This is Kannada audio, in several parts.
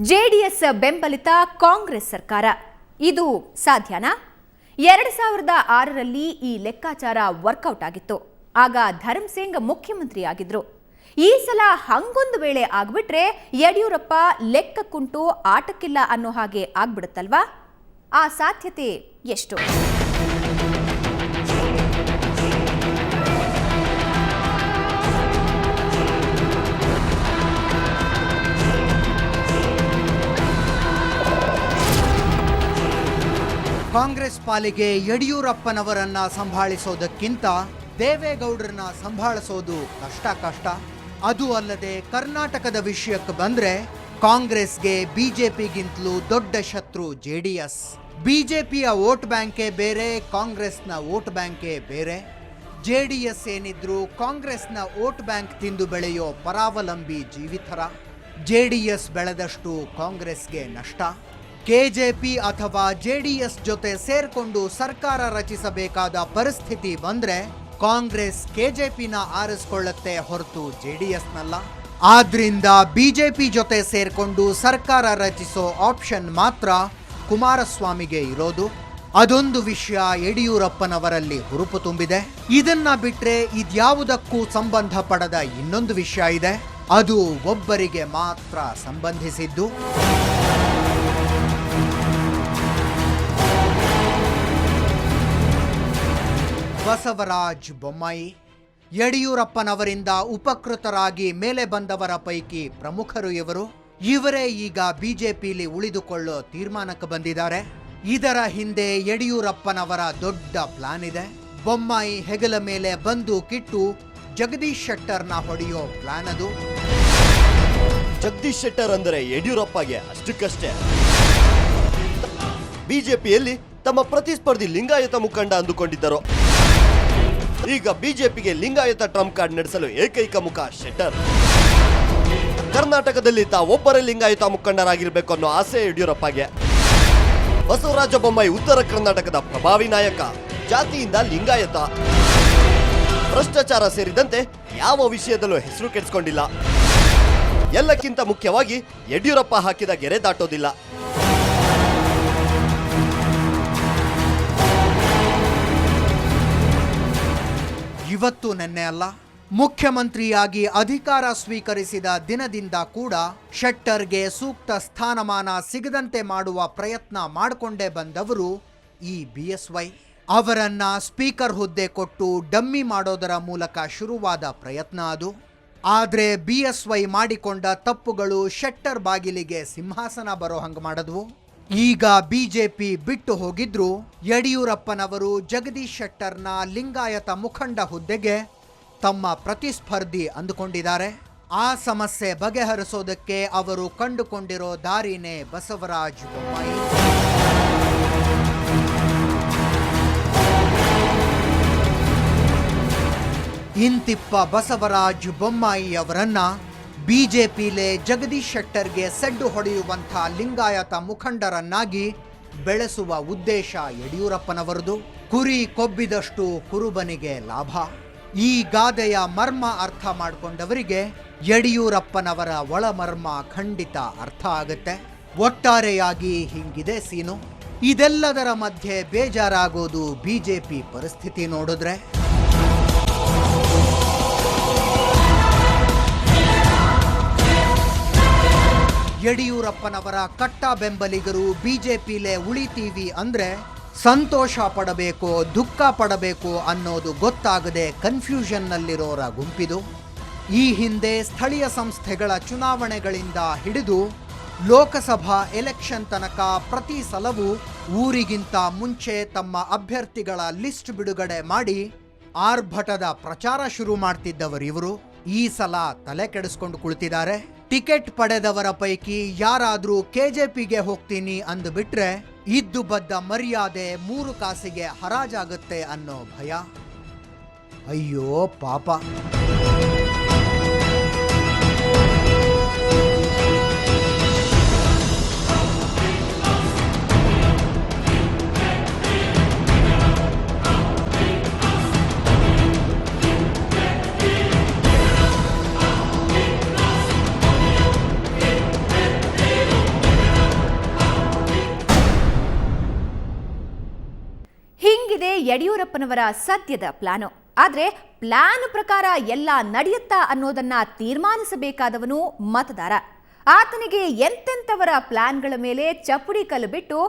ಜೆಡಿಎಸ್ ಬೆಂಬಲಿತ ಕಾಂಗ್ರೆಸ್ ಸರ್ಕಾರ ಇದು ಸಾಧ್ಯನಾ? 2006ರಲ್ಲಿ ಈ ಲೆಕ್ಕಾಚಾರ ವರ್ಕೌಟ್ ಆಗಿತ್ತು. ಆಗ ಧರ್ಮಸಿಂಗ್ ಮುಖ್ಯಮಂತ್ರಿಯಾಗಿದ್ರು. ಈ ಸಲ ಹಂಗೊಂದು ವೇಳೆ ಆಗ್ಬಿಟ್ರೆ ಯಡಿಯೂರಪ್ಪ ಲೆಕ್ಕಕ್ಕುಂಟು ಆಟಕ್ಕಿಲ್ಲ ಅನ್ನೋ ಹಾಗೆ ಆಗ್ಬಿಡುತ್ತಲ್ವಾ? ಆ ಸಾಧ್ಯತೆ ಎಷ್ಟು? ಕಾಂಗ್ರೆಸ್ ಪಾಲಿಗೆ ಯಡಿಯೂರಪ್ಪನವರನ್ನ ಸಂಭಾಳಿಸೋದಕ್ಕಿಂತ ದೇವೇಗೌಡರನ್ನ ಸಂಭಾಳಿಸೋದು ಕಷ್ಟ. ಅದು ಅಲ್ಲದೆ ಕರ್ನಾಟಕದ ವಿಷಯಕ್ಕೆ ಬಂದ್ರೆ ಕಾಂಗ್ರೆಸ್ಗೆ ಬಿಜೆಪಿಗಿಂತಲೂ ದೊಡ್ಡ ಶತ್ರು ಜೆಡಿಎಸ್. ಬಿಜೆಪಿಯ ವೋಟ್ ಬ್ಯಾಂಕೇ ಬೇರೆ, ಕಾಂಗ್ರೆಸ್ನ ವೋಟ್ ಬ್ಯಾಂಕೇ ಬೇರೆ. ಜೆಡಿಎಸ್ ಏನಿದ್ರು ಕಾಂಗ್ರೆಸ್ನ ವೋಟ್ ಬ್ಯಾಂಕ್ ತಿಂದು ಬೆಳೆಯೋ ಪರಾವಲಂಬಿ ಜೀವಿತರ. ಜೆಡಿಎಸ್ ಬೆಳೆದಷ್ಟು ಕಾಂಗ್ರೆಸ್ಗೆ ನಷ್ಟ. ಕೆಜೆಪಿ ಅಥವಾ ಜೆಡಿಎಸ್ ಜೊತೆ ಸೇರ್ಕೊಂಡು ಸರ್ಕಾರ ರಚಿಸಬೇಕಾದ ಪರಿಸ್ಥಿತಿ ಬಂದ್ರೆ ಕಾಂಗ್ರೆಸ್ ಕೆಜೆಪಿನ ಆರಿಸಿಕೊಳ್ಳುತ್ತೆ ಹೊರತು ಜೆಡಿಎಸ್ನಲ್ಲ. ಆದ್ರಿಂದ ಬಿಜೆಪಿ ಜೊತೆ ಸೇರ್ಕೊಂಡು ಸರ್ಕಾರ ರಚಿಸೋ ಆಪ್ಷನ್ ಮಾತ್ರ ಕುಮಾರಸ್ವಾಮಿಗೆ ಇರೋದು. ಅದೊಂದು ವಿಷಯ ಯಡಿಯೂರಪ್ಪನವರಲ್ಲಿ ಹುರುಪು ತುಂಬಿದೆ. ಇದನ್ನ ಬಿಟ್ರೆ ಇದ್ಯಾವುದಕ್ಕೂ ಸಂಬಂಧ ಪಡದ ಇನ್ನೊಂದು ವಿಷಯ ಇದೆ. ಅದು ಒಬ್ಬರಿಗೆ ಮಾತ್ರ ಸಂಬಂಧಿಸಿದ್ದು. ಬಸವರಾಜ ಬೊಮ್ಮಾಯಿ. ಯಡಿಯೂರಪ್ಪನವರಿಂದ ಉಪಕೃತರಾಗಿ ಮೇಲೆ ಬಂದವರ ಪೈಕಿ ಪ್ರಮುಖರು ಇವರು. ಇವರೇ ಈಗ ಬಿಜೆಪಿಲಿ ಉಳಿದುಕೊಳ್ಳೋ ತೀರ್ಮಾನಕ್ಕೆ ಬಂದಿದ್ದಾರೆ. ಇದರ ಹಿಂದೆ ಯಡಿಯೂರಪ್ಪನವರ ದೊಡ್ಡ ಪ್ಲಾನ್ ಇದೆ. ಬೊಮ್ಮಾಯಿ ಹೆಗಲ ಮೇಲೆ ಬಂದೂಕಿಟ್ಟು ಜಗದೀಶ್ ಶೆಟ್ಟರ್ನ ಹೊಡೆಯೋ ಪ್ಲಾನ್ ಅದು. ಜಗದೀಶ್ ಶೆಟ್ಟರ್ ಅಂದರೆ ಯಡಿಯೂರಪ್ಪಗೆ ಅಷ್ಟಕ್ಕಷ್ಟೇ. ಬಿಜೆಪಿಯಲ್ಲಿ ತಮ್ಮ ಪ್ರತಿಸ್ಪರ್ಧಿ ಲಿಂಗಾಯತ ಮುಖಂಡ ಅಂದುಕೊಂಡಿದ್ದರು. ಈಗ ಬಿಜೆಪಿಗೆ ಲಿಂಗಾಯತ ಟ್ರಂಪ್ ಕಾರ್ಡ್ ನಡೆಸಲು ಏಕೈಕ ಮುಖ ಶೆಟ್ಟರ್. ಕರ್ನಾಟಕದಲ್ಲಿ ತಾವೊಬ್ಬರೇ ಲಿಂಗಾಯತ ಮುಖಂಡರಾಗಿರ್ಬೇಕು ಅನ್ನೋ ಆಸೆ ಯಡಿಯೂರಪ್ಪಗೆ. ಬಸವರಾಜ ಬೊಮ್ಮಾಯಿ ಉತ್ತರ ಕರ್ನಾಟಕದ ಪ್ರಭಾವಿ ನಾಯಕ. ಜಾತಿಯಿಂದ ಲಿಂಗಾಯತ. ಭ್ರಷ್ಟಾಚಾರ ಸೇರಿದಂತೆ ಯಾವ ವಿಷಯದಲ್ಲೂ ಹೆಸರು ಕೆಡಿಸಿಕೊಂಡಿಲ್ಲ. ಎಲ್ಲಕ್ಕಿಂತ ಮುಖ್ಯವಾಗಿ ಯಡಿಯೂರಪ್ಪ ಹಾಕಿದ ಗೆರೆ ದಾಟೋದಿಲ್ಲ. ಇವತ್ತು ನೆನ್ನೆ ಅಲ್ಲ, ಮುಖ್ಯಮಂತ್ರಿಯಾಗಿ ಅಧಿಕಾರ ಸ್ವೀಕರಿಸಿದ ದಿನದಿಂದ ಕೂಡ ಶೆಟ್ಟರ್ಗೆ ಸೂಕ್ತ ಸ್ಥಾನಮಾನ ಸಿಗದಂತೆ ಮಾಡುವ ಪ್ರಯತ್ನ ಮಾಡಿಕೊಂಡೇ ಬಂದವರು ಈ ಬಿಎಸ್ವೈ. ಅವರನ್ನ ಸ್ಪೀಕರ್ ಹುದ್ದೆ ಕೊಟ್ಟು ಡಮ್ಮಿ ಮಾಡೋದರ ಮೂಲಕ ಶುರುವಾದ ಪ್ರಯತ್ನ ಅದು. ಆದ್ರೆ ಬಿಎಸ್ವೈ ಮಾಡಿಕೊಂಡ ತಪ್ಪುಗಳು ಶೆಟ್ಟರ್ ಬಾಗಿಲಿಗೆ ಸಿಂಹಾಸನ ಬರೋ ಹಂಗೆ ಮಾಡಿದ್ವು. ಈಗ ಬಿಜೆಪಿ ಬಿಟ್ಟು ಹೋಗಿದ್ರು ಯಡಿಯೂರಪ್ಪನವರು ಜಗದೀಶ್ ಶೆಟ್ಟರ್ನ ಲಿಂಗಾಯತ ಮುಖಂಡ ಹುದ್ದೆಗೆ ತಮ್ಮ ಪ್ರತಿಸ್ಪರ್ಧಿ ಅಂದುಕೊಂಡಿದ್ದಾರೆ. ಆ ಸಮಸ್ಯೆ ಬಗೆಹರಿಸೋದಕ್ಕೆ ಅವರು ಕಂಡುಕೊಂಡಿರೋ ದಾರಿನೇ ಬಸವರಾಜ ಬೊಮ್ಮಾಯಿ. ಇಂತಿಪ್ಪ ಬಸವರಾಜ ಬೊಮ್ಮಾಯಿ ಅವರನ್ನ ಬಿಜೆಪಿಲೆ ಜಗದೀಶ್ ಶೆಟ್ಟರ್ಗೆ ಸೆಡ್ಡು ಹೊಡೆಯುವಂಥ ಲಿಂಗಾಯತ ಮುಖಂಡರನ್ನಾಗಿ ಬೆಳೆಸುವ ಉದ್ದೇಶ ಯಡಿಯೂರಪ್ಪನವರದು. ಕುರಿ ಕೊಬ್ಬಿದಷ್ಟು ಕುರುಬನಿಗೆ ಲಾಭ. ಈ ಗಾದೆಯ ಮರ್ಮ ಅರ್ಥ ಮಾಡಿಕೊಂಡವರಿಗೆ ಯಡಿಯೂರಪ್ಪನವರ ಒಳಮರ್ಮ ಖಂಡಿತ ಅರ್ಥ ಆಗುತ್ತೆ. ಒಟ್ಟಾರೆಯಾಗಿ ಹಿಂಗಿದೆ ಸೀನು. ಇದೆಲ್ಲದರ ಮಧ್ಯೆ ಬೇಜಾರಾಗೋದು ಬಿಜೆಪಿ ಪರಿಸ್ಥಿತಿ ನೋಡಿದ್ರೆ. ಯಡಿಯೂರಪ್ಪನವರ ಕಟ್ಟ ಬೆಂಬಲಿಗರು ಬಿಜೆಪಿಲೇ ಉಳಿತೀವಿ ಅಂದ್ರೆ ಸಂತೋಷ ಪಡಬೇಕೋ ದುಃಖ ಪಡಬೇಕೋ ಅನ್ನೋದು ಗೊತ್ತಾಗದೆ ಕನ್ಫ್ಯೂಷನ್ನಲ್ಲಿರೋರ ಗುಂಪಿದು. ಈ ಹಿಂದೆ ಸ್ಥಳೀಯ ಸಂಸ್ಥೆಗಳ ಚುನಾವಣೆಗಳಿಂದ ಹಿಡಿದು ಲೋಕಸಭಾ ಎಲೆಕ್ಷನ್ ತನಕ ಪ್ರತಿ ಸಲವೂ ಊರಿಗಿಂತ ಮುಂಚೆ ತಮ್ಮ ಅಭ್ಯರ್ಥಿಗಳ ಲಿಸ್ಟ್ ಬಿಡುಗಡೆ ಮಾಡಿ ಆರ್ಭಟದ ಪ್ರಚಾರ ಶುರು ಮಾಡ್ತಿದ್ದವರಿವರು ಈ ಸಲ ತಲೆ ಕೆಡಿಸ್ಕೊಂಡು ಕುಳಿತಿದ್ದಾರೆ. ಟಿಕೆಟ್ ಪಡೆದವರ ಪೈಕಿ ಯಾರಾದ್ರೂ ಕೆಜೆಪಿಗೆ ಹೋಗ್ತೀನಿ ಅಂದುಬಿಟ್ರೆ ಇದ್ದು ಬದ್ದ ಮರ್ಯಾದೆ 3 ಕಾಸಿಗೆ ಹರಾಜಾಗುತ್ತೆ ಅನ್ನೋ ಭಯ. ಅಯ್ಯೋ ಪಾಪ. ಯಡಿಯೂರಪ್ಪನವರ ಸದ್ಯದ ಪ್ಲಾನು. ಆದ್ರೆ ಪ್ಲಾನ್ ಪ್ರಕಾರ ಎಲ್ಲ ನಡೆಯುತ್ತಾ ಅನ್ನೋದನ್ನ ತೀರ್ಮಾನಿಸಬೇಕಾದವನು ಮತದಾರ. ಆತನಿಗೆ ಎಂತೆಂಥವರ ಪ್ಲಾನ್ಗಳ ಮೇಲೆ ಚಪ್ಪಡಿ ಕಲ್ಲು ಬಿಟ್ಟು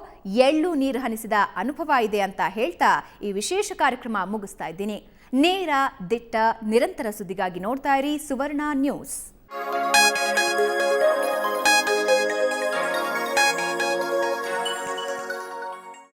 ಎಳ್ಳು ನೀರು ಹನಿಸಿದ ಅನುಭವ ಇದೆ ಅಂತ ಹೇಳ್ತಾ ಈ ವಿಶೇಷ ಕಾರ್ಯಕ್ರಮ ಮುಗಿಸ್ತಾ ಇದ್ದೀನಿ. ನೇರ, ದಿಟ್ಟ, ನಿರಂತರ ಸುದ್ದಿಗಾಗಿ ನೋಡ್ತಾ ಇರಿ ಸುವರ್ಣ ನ್ಯೂಸ್.